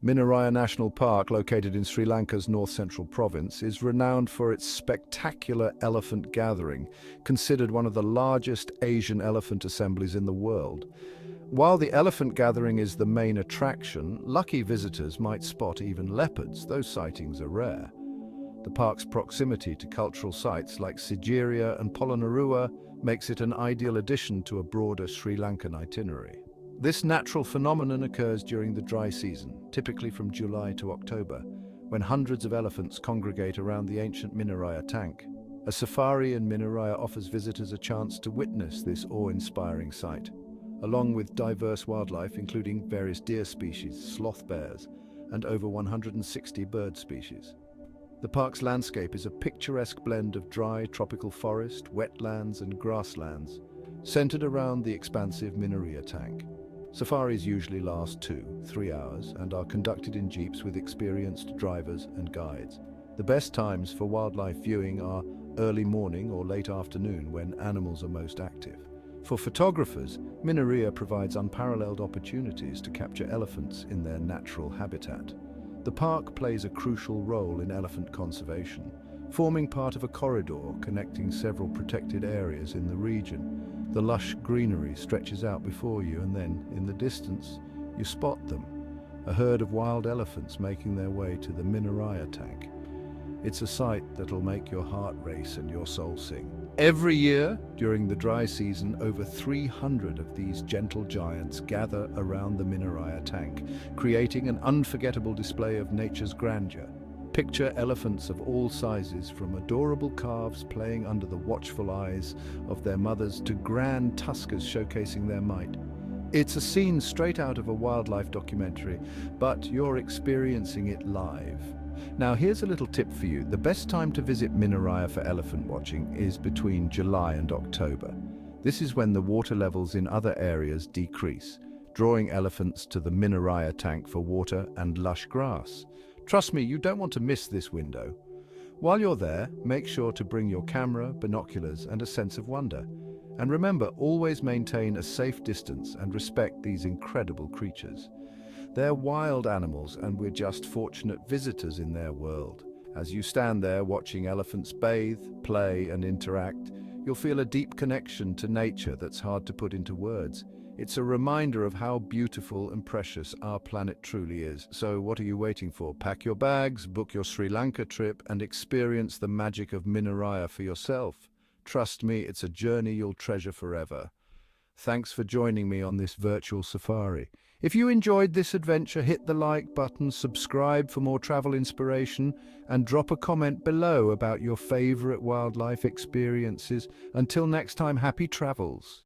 Minneriya National Park, located in Sri Lanka's north-central province, is renowned for its spectacular elephant gathering, considered one of the largest Asian elephant assemblies in the world. While the elephant gathering is the main attraction, lucky visitors might spot even leopards. Those sightings are rare. The park's proximity to cultural sites like Sigiriya and Polonnaruwa makes it an ideal addition to a broader Sri Lankan itinerary. This natural phenomenon occurs during the dry season, typically from July to October, when hundreds of elephants congregate around the ancient Minneriya Tank. A safari in Minneriya offers visitors a chance to witness this awe-inspiring sight, along with diverse wildlife including various deer species, sloth bears, and over 160 bird species. The park's landscape is a picturesque blend of dry tropical forest, wetlands, and grasslands, centered around the expansive Minneriya Tank. Safaris usually last 2-3 hours and are conducted in jeeps with experienced drivers and guides. The best times for wildlife viewing are early morning or late afternoon when animals are most active. For photographers, Minneriya provides unparalleled opportunities to capture elephants in their natural habitat. The park plays a crucial role in elephant conservation, forming part of a corridor connecting several protected areas in the region. The lush greenery stretches out before you, and then, in the distance, you spot them, a herd of wild elephants making their way to the Minneriya Tank. It's a sight that'll make your heart race and your soul sing. Every year, during the dry season, over 300 of these gentle giants gather around the Minneriya Tank, creating an unforgettable display of nature's grandeur. Picture elephants of all sizes, from adorable calves playing under the watchful eyes of their mothers to grand tuskers showcasing their might. It's a scene straight out of a wildlife documentary, but you're experiencing it live. Now here's a little tip for you. The best time to visit Minneriya for elephant watching is between July and October. This is when the water levels in other areas decrease, drawing elephants to the Minneriya Tank for water and lush grass. Trust me, you don't want to miss this window. While you're there, make sure to bring your camera, binoculars, and a sense of wonder. And remember, always maintain a safe distance and respect these incredible creatures. They're wild animals, and we're just fortunate visitors in their world. As you stand there watching elephants bathe, play, and interact, you'll feel a deep connection to nature that's hard to put into words. It's a reminder of how beautiful and precious our planet truly is. So what are you waiting for? Pack your bags, book your Sri Lanka trip, and experience the magic of Minneriya for yourself. Trust me, it's a journey you'll treasure forever. Thanks for joining me on this virtual safari. If you enjoyed this adventure, hit the like button, subscribe for more travel inspiration, and drop a comment below about your favorite wildlife experiences. Until next time, happy travels.